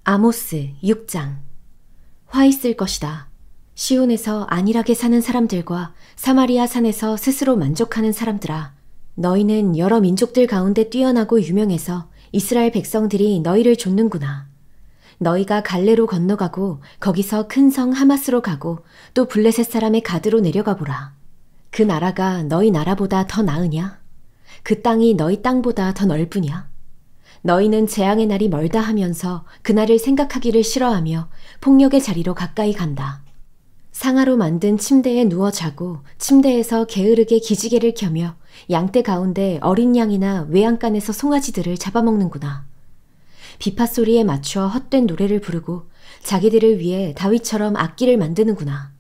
아모스 6장. 화 있을 것이다. 시온에서 안일하게 사는 사람들과 사마리아 산에서 스스로 만족하는 사람들아. 너희는 여러 민족들 가운데 뛰어나고 유명해서 이스라엘 백성들이 너희를 좇는구나. 너희가 갈레로 건너가고 거기서 큰 성 하마스로 가고 또 블레셋 사람의 가드로 내려가 보라. 그 나라가 너희 나라보다 더 나으냐? 그 땅이 너희 땅보다 더 넓으냐? 너희는 재앙의 날이 멀다 하면서 그날을 생각하기를 싫어하며 폭력의 자리로 가까이 간다. 상아로 만든 침대에 누워 자고 침대에서 게으르게 기지개를 켜며 양떼 가운데 어린 양이나 외양간에서 송아지들을 잡아먹는구나. 비파 소리에 맞춰 헛된 노래를 부르고 자기들을 위해 다윗처럼 악기를 만드는구나.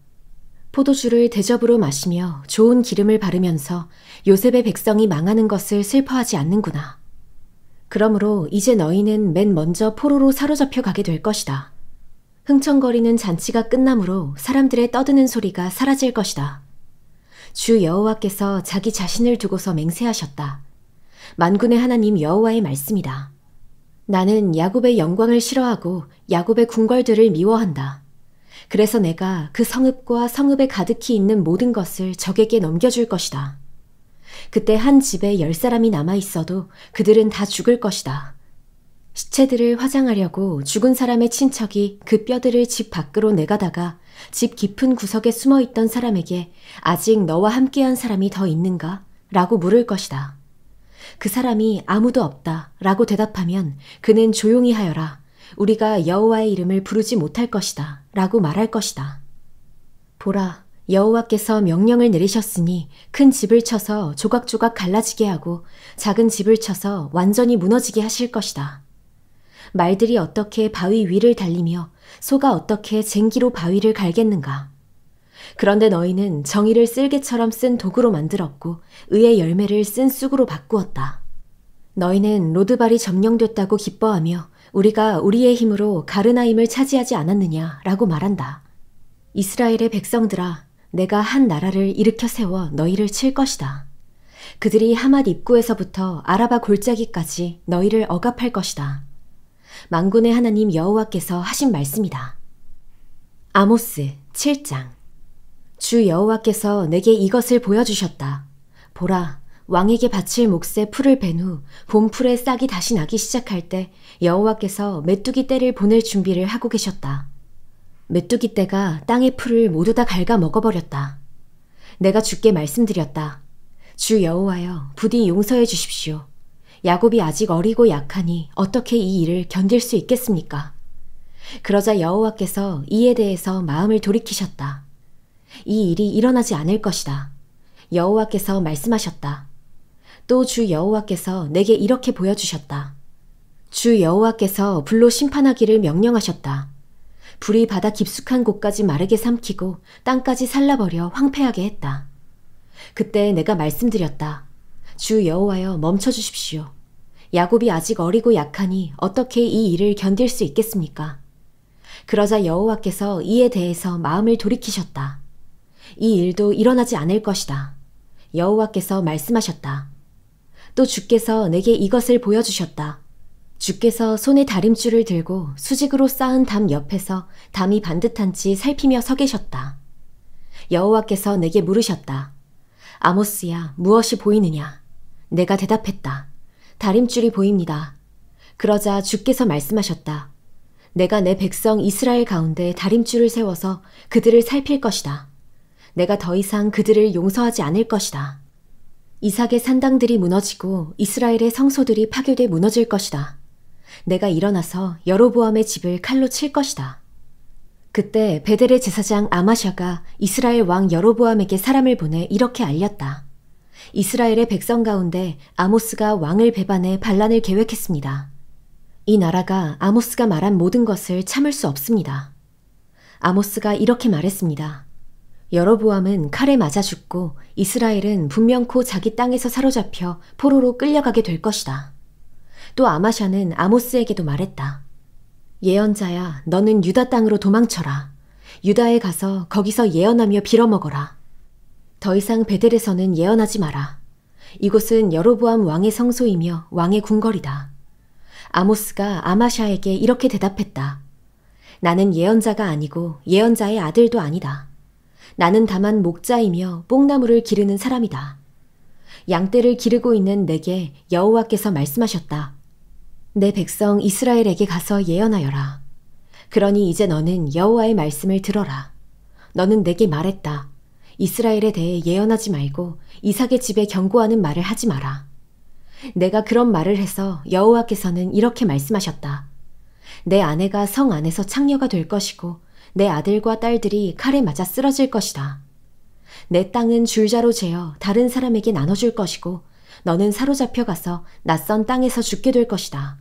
포도주를 대접으로 마시며 좋은 기름을 바르면서 요셉의 백성이 망하는 것을 슬퍼하지 않는구나. 그러므로 이제 너희는 맨 먼저 포로로 사로잡혀 가게 될 것이다. 흥청거리는 잔치가 끝나므로 사람들의 떠드는 소리가 사라질 것이다. 주 여호와께서 자기 자신을 두고서 맹세하셨다. 만군의 하나님 여호와의 말씀이다. 나는 야곱의 영광을 싫어하고 야곱의 궁궐들을 미워한다. 그래서 내가 그 성읍과 성읍에 가득히 있는 모든 것을 적에게 넘겨줄 것이다. 그때 한 집에 10사람이 남아있어도 그들은 다 죽을 것이다. 시체들을 화장하려고 죽은 사람의 친척이 그 뼈들을 집 밖으로 내가다가 집 깊은 구석에 숨어있던 사람에게 아직 너와 함께한 사람이 더 있는가? 라고 물을 것이다. 그 사람이 아무도 없다 라고 대답하면 그는 조용히 하여라. 우리가 여호와의 이름을 부르지 못할 것이다 라고 말할 것이다. 보라, 여호와께서 명령을 내리셨으니 큰 집을 쳐서 조각조각 갈라지게 하고 작은 집을 쳐서 완전히 무너지게 하실 것이다. 말들이 어떻게 바위 위를 달리며 소가 어떻게 쟁기로 바위를 갈겠는가. 그런데 너희는 정의를 쓸개처럼 쓴 도구로 만들었고 의의 열매를 쓴 쑥으로 바꾸었다. 너희는 로드발이 점령됐다고 기뻐하며 우리가 우리의 힘으로 가르나임을 차지하지 않았느냐라고 말한다. 이스라엘의 백성들아, 내가 한 나라를 일으켜 세워 너희를 칠 것이다. 그들이 하맛 입구에서부터 아라바 골짜기까지 너희를 억압할 것이다. 만군의 하나님 여호와께서 하신 말씀이다. 아모스 7장. 주 여호와께서 내게 이것을 보여주셨다. 보라, 왕에게 바칠 몫에 풀을 벤 후 봄풀에 싹이 다시 나기 시작할 때 여호와께서 메뚜기 떼를 보낼 준비를 하고 계셨다. 메뚜기 떼가 땅의 풀을 모두 다 갉아 먹어버렸다. 내가 주께 말씀드렸다. 주 여호와여, 부디 용서해 주십시오. 야곱이 아직 어리고 약하니 어떻게 이 일을 견딜 수 있겠습니까? 그러자 여호와께서 이에 대해서 마음을 돌이키셨다. 이 일이 일어나지 않을 것이다. 여호와께서 말씀하셨다. 또 주 여호와께서 내게 이렇게 보여주셨다. 주 여호와께서 불로 심판하기를 명령하셨다. 불이 바다 깊숙한 곳까지 마르게 삼키고 땅까지 살라버려 황폐하게 했다. 그때 내가 말씀드렸다. 주 여호와여, 멈춰주십시오. 야곱이 아직 어리고 약하니 어떻게 이 일을 견딜 수 있겠습니까? 그러자 여호와께서 이에 대해서 마음을 돌이키셨다. 이 일도 일어나지 않을 것이다. 여호와께서 말씀하셨다. 또 주께서 내게 이것을 보여주셨다. 주께서 손에 다림줄을 들고 수직으로 쌓은 담 옆에서 담이 반듯한지 살피며 서 계셨다. 여호와께서 내게 물으셨다. 아모스야, 무엇이 보이느냐? 내가 대답했다. 다림줄이 보입니다. 그러자 주께서 말씀하셨다. 내가 내 백성 이스라엘 가운데 다림줄을 세워서 그들을 살필 것이다. 내가 더 이상 그들을 용서하지 않을 것이다. 이삭의 산당들이 무너지고 이스라엘의 성소들이 파괴돼 무너질 것이다. 내가 일어나서 여로보암의 집을 칼로 칠 것이다. 그때 베델의 제사장 아마샤가 이스라엘 왕 여로보암에게 사람을 보내 이렇게 알렸다. 이스라엘의 백성 가운데 아모스가 왕을 배반해 반란을 계획했습니다. 이 나라가 아모스가 말한 모든 것을 참을 수 없습니다. 아모스가 이렇게 말했습니다. 여로보암은 칼에 맞아 죽고 이스라엘은 분명코 자기 땅에서 사로잡혀 포로로 끌려가게 될 것이다. 또 아마샤는 아모스에게도 말했다. 예언자야, 너는 유다 땅으로 도망쳐라. 유다에 가서 거기서 예언하며 빌어먹어라. 더 이상 베델에서는 예언하지 마라. 이곳은 여로보암 왕의 성소이며 왕의 궁궐이다. 아모스가 아마샤에게 이렇게 대답했다. 나는 예언자가 아니고 예언자의 아들도 아니다. 나는 다만 목자이며 뽕나무를 기르는 사람이다. 양떼를 기르고 있는 내게 여호와께서 말씀하셨다. 내 백성 이스라엘에게 가서 예언하여라. 그러니 이제 너는 여호와의 말씀을 들어라. 너는 내게 말했다. 이스라엘에 대해 예언하지 말고 이삭의 집에 경고하는 말을 하지 마라. 내가 그런 말을 해서 여호와께서는 이렇게 말씀하셨다. 내 아내가 성 안에서 창녀가 될 것이고 내 아들과 딸들이 칼에 맞아 쓰러질 것이다. 내 땅은 줄자로 재어 다른 사람에게 나눠줄 것이고 너는 사로잡혀 가서 낯선 땅에서 죽게 될 것이다.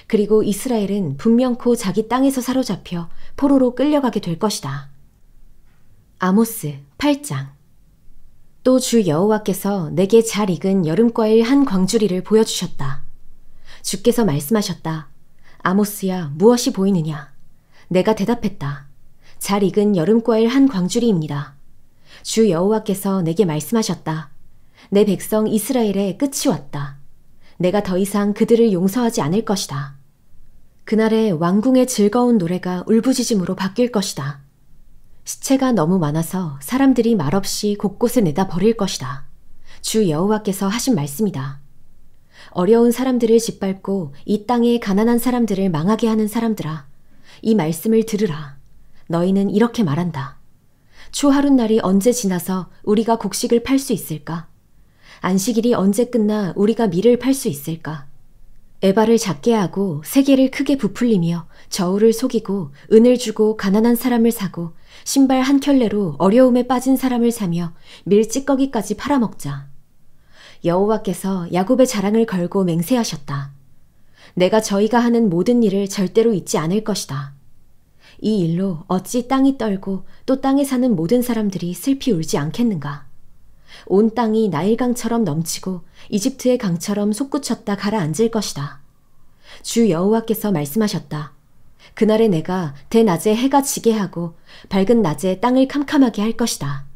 그리고 이스라엘은 분명코 자기 땅에서 사로잡혀 포로로 끌려가게 될 것이다. 아모스 8장. 또 주 여호와께서 내게 잘 익은 여름과일 한 광주리를 보여주셨다. 주께서 말씀하셨다. 아모스야, 무엇이 보이느냐? 내가 대답했다. 잘 익은 여름과일 한 광주리입니다. 주 여호와께서 내게 말씀하셨다. 내 백성 이스라엘의 끝이 왔다. 내가 더 이상 그들을 용서하지 않을 것이다. 그날에 왕궁의 즐거운 노래가 울부짖음으로 바뀔 것이다. 시체가 너무 많아서 사람들이 말없이 곳곳에 내다 버릴 것이다. 주 여호와께서 하신 말씀이다. 어려운 사람들을 짓밟고 이 땅의 가난한 사람들을 망하게 하는 사람들아, 이 말씀을 들으라. 너희는 이렇게 말한다. 초하룻날이 언제 지나서 우리가 곡식을 팔 수 있을까? 안식일이 언제 끝나 우리가 밀을 팔 수 있을까? 에바를 작게 하고 세계를 크게 부풀리며 저울을 속이고 은을 주고 가난한 사람을 사고 신발 한 켤레로 어려움에 빠진 사람을 사며 밀찌꺼기까지 팔아먹자. 여호와께서 야곱의 자랑을 걸고 맹세하셨다. 내가 저희가 하는 모든 일을 절대로 잊지 않을 것이다. 이 일로 어찌 땅이 떨고 또 땅에 사는 모든 사람들이 슬피 울지 않겠는가? 온 땅이 나일강처럼 넘치고 이집트의 강처럼 솟구쳤다 가라앉을 것이다. 주 여호와께서 말씀하셨다. 그날에 내가 대낮에 해가 지게 하고 밝은 낮에 땅을 캄캄하게 할 것이다.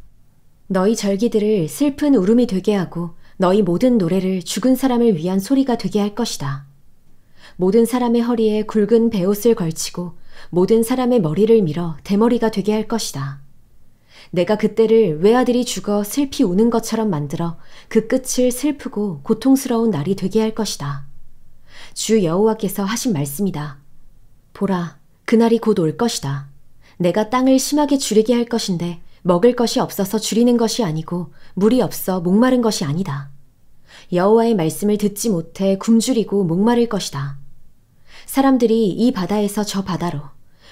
너희 절기들을 슬픈 울음이 되게 하고 너희 모든 노래를 죽은 사람을 위한 소리가 되게 할 것이다. 모든 사람의 허리에 굵은 베옷을 걸치고 모든 사람의 머리를 밀어 대머리가 되게 할 것이다. 내가 그때를 외아들이 죽어 슬피 우는 것처럼 만들어 그 끝을 슬프고 고통스러운 날이 되게 할 것이다. 주 여호와께서 하신 말씀이다. 보라, 그날이 곧 올 것이다. 내가 땅을 심하게 줄이게 할 것인데 먹을 것이 없어서 줄이는 것이 아니고 물이 없어 목마른 것이 아니다. 여호와의 말씀을 듣지 못해 굶주리고 목마를 것이다. 사람들이 이 바다에서 저 바다로,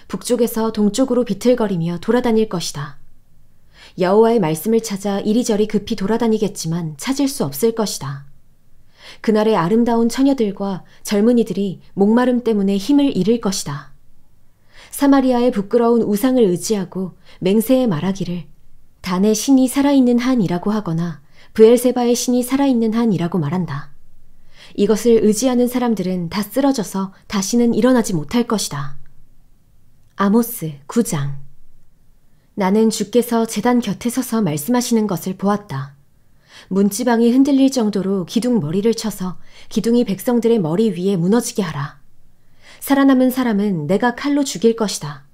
북쪽에서 동쪽으로 비틀거리며 돌아다닐 것이다. 여호와의 말씀을 찾아 이리저리 급히 돌아다니겠지만 찾을 수 없을 것이다. 그날의 아름다운 처녀들과 젊은이들이 목마름 때문에 힘을 잃을 것이다. 사마리아의 부끄러운 우상을 의지하고 맹세에 말하기를 단의 신이 살아있는 한이라고 하거나 브엘세바의 신이 살아있는 한이라고 말한다. 이것을 의지하는 사람들은 다 쓰러져서 다시는 일어나지 못할 것이다. 아모스 9장. 나는 주께서 제단 곁에 서서 말씀하시는 것을 보았다. 문지방이 흔들릴 정도로 기둥 머리를 쳐서 기둥이 백성들의 머리 위에 무너지게 하라. 살아남은 사람은 내가 칼로 죽일 것이다.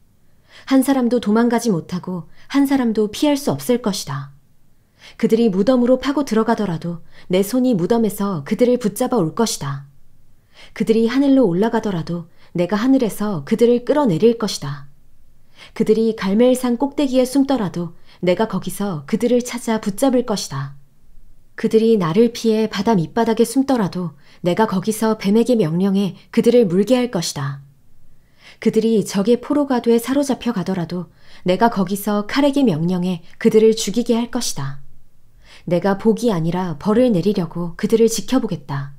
한 사람도 도망가지 못하고 한 사람도 피할 수 없을 것이다. 그들이 무덤으로 파고 들어가더라도 내 손이 무덤에서 그들을 붙잡아 올 것이다. 그들이 하늘로 올라가더라도 내가 하늘에서 그들을 끌어내릴 것이다. 그들이 갈멜산 꼭대기에 숨더라도 내가 거기서 그들을 찾아 붙잡을 것이다. 그들이 나를 피해 바다 밑바닥에 숨더라도 내가 거기서 뱀에게 명령해 그들을 물게 할 것이다. 그들이 적의 포로가 돼 사로잡혀 가더라도 내가 거기서 칼에게 명령해 그들을 죽이게 할 것이다. 내가 복이 아니라 벌을 내리려고 그들을 지켜보겠다.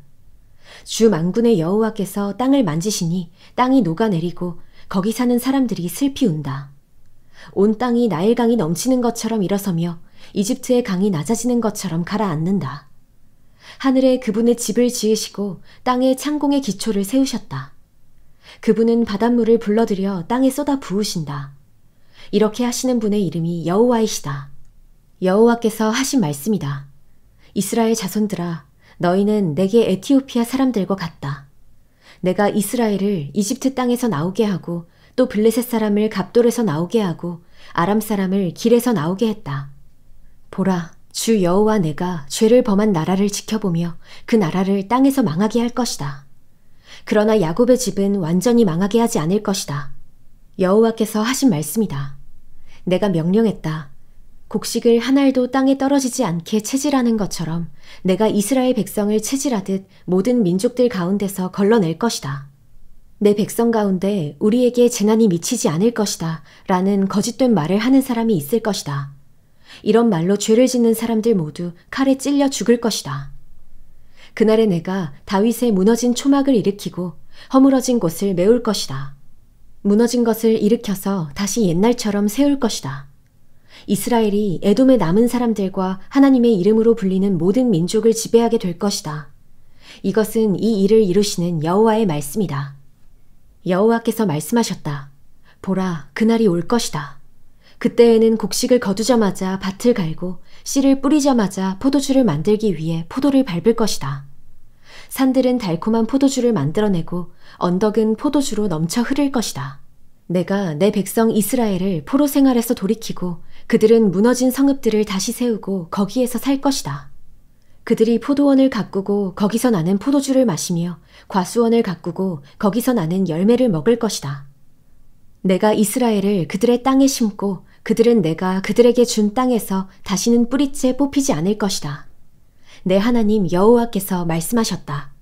주 만군의 여호와께서 땅을 만지시니 땅이 녹아내리고 거기 사는 사람들이 슬피 운다. 온 땅이 나일강이 넘치는 것처럼 일어서며 이집트의 강이 낮아지는 것처럼 가라앉는다. 하늘에 그분의 집을 지으시고 땅에 창공의 기초를 세우셨다. 그분은 바닷물을 불러들여 땅에 쏟아 부으신다. 이렇게 하시는 분의 이름이 여호와이시다. 여호와께서 하신 말씀이다. 이스라엘 자손들아, 너희는 내게 에티오피아 사람들과 같다. 내가 이스라엘을 이집트 땅에서 나오게 하고 또 블레셋 사람을 갑돌에서 나오게 하고 아람 사람을 길에서 나오게 했다. 보라, 주 여호와 내가 죄를 범한 나라를 지켜보며 그 나라를 땅에서 망하게 할 것이다. 그러나 야곱의 집은 완전히 망하게 하지 않을 것이다. 여호와께서 하신 말씀이다. 내가 명령했다. 곡식을 한 알도 땅에 떨어지지 않게 채질하는 것처럼 내가 이스라엘 백성을 채질하듯 모든 민족들 가운데서 걸러낼 것이다. 내 백성 가운데 우리에게 재난이 미치지 않을 것이다 라는 거짓된 말을 하는 사람이 있을 것이다. 이런 말로 죄를 짓는 사람들 모두 칼에 찔려 죽을 것이다. 그날에 내가 다윗의 무너진 초막을 일으키고 허물어진 곳을 메울 것이다. 무너진 것을 일으켜서 다시 옛날처럼 세울 것이다. 이스라엘이 에돔의 남은 사람들과 하나님의 이름으로 불리는 모든 민족을 지배하게 될 것이다. 이것은 이 일을 이루시는 여호와의 말씀이다. 여호와께서 말씀하셨다. 보라, 그날이 올 것이다. 그때에는 곡식을 거두자마자 밭을 갈고 씨를 뿌리자마자 포도주를 만들기 위해 포도를 밟을 것이다. 산들은 달콤한 포도주를 만들어내고 언덕은 포도주로 넘쳐 흐를 것이다. 내가 내 백성 이스라엘을 포로 생활에서 돌이키고 그들은 무너진 성읍들을 다시 세우고 거기에서 살 것이다. 그들이 포도원을 가꾸고 거기서 나는 포도주를 마시며 과수원을 가꾸고 거기서 나는 열매를 먹을 것이다. 내가 이스라엘을 그들의 땅에 심고 그들은 내가 그들에게 준 땅에서 다시는 뿌리째 뽑히지 않을 것이다. 내 하나님 여호와께서 말씀하셨다.